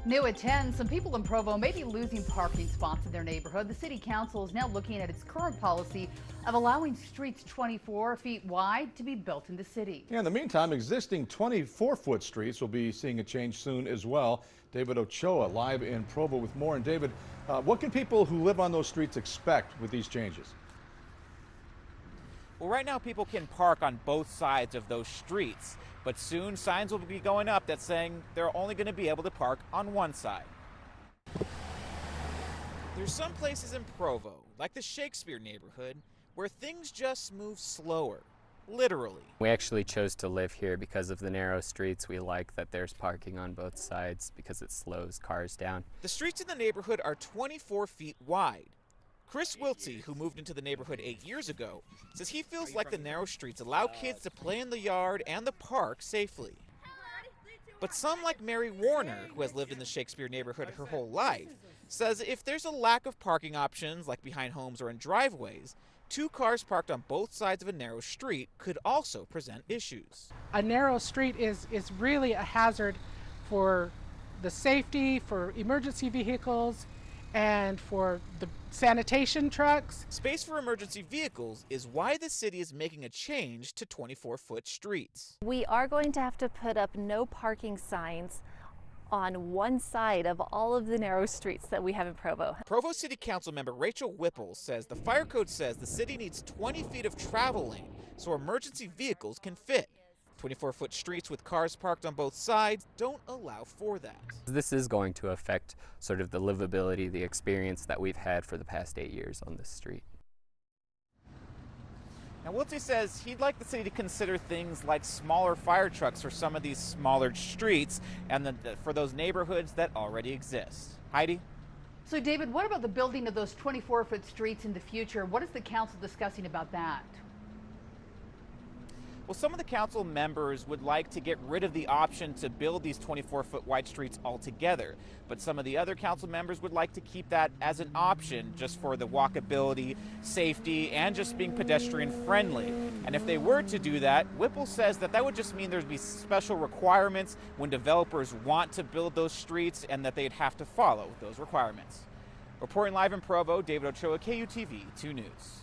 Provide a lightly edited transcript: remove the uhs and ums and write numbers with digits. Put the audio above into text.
New at 10, some people in Provo may be losing parking spots in their neighborhood. The city council is now looking at its current policy of allowing streets 24 feet wide to be built in the city. Yeah, in the meantime, existing 24-foot streets will be seeing a change soon as well. David Ochoa live in Provo with more. And David, what can people who live on those streets expect with these changes? Well, right now people can park on both sides of those streets, but soon signs will be going up that's saying they're only going to be able to park on one side. There's some places in Provo, like the Shakespeare neighborhood, where things just move slower, literally. We actually chose to live here because of the narrow streets. We like that there's parking on both sides because it slows cars down. The streets in the neighborhood are 24 feet wide. Chris Wiltsey, who moved into the neighborhood 8 years ago, says he feels like the narrow streets allow kids to play in the yard and the park safely. But some, like Mary Warner, who has lived in the Shakespeare neighborhood her whole life, says if there's a lack of parking options, like behind homes or in driveways, two cars parked on both sides of a narrow street could also present issues. A narrow street is really a hazard for the safety, for emergency vehicles, and for the sanitation trucks. Space for emergency vehicles is why the city is making a change to 24-foot streets. We are going to have to put up no parking signs on one side of all of the narrow streets that we have in Provo. Provo City Council member Rachel Whipple says the fire code says the city needs 20 feet of travel lane so emergency vehicles can fit. 24-foot streets with cars parked on both sides don't allow for that. This is going to affect sort of the livability, the experience that we've had for the past 8 years on this street. Now, Wiltsey says he'd like the city to consider things like smaller fire trucks for some of these smaller streets and for those neighborhoods that already exist. Heidi? So, David, what about the building of those 24-foot streets in the future? What is the council discussing about that? Well, some of the council members would like to get rid of the option to build these 24-foot wide streets altogether, but some of the other council members would like to keep that as an option just for the walkability, safety, and just being pedestrian friendly. And if they were to do that, Whipple says that would just mean there'd be special requirements when developers want to build those streets and that they'd have to follow those requirements. Reporting live in Provo, David Ochoa, KUTV 2 News.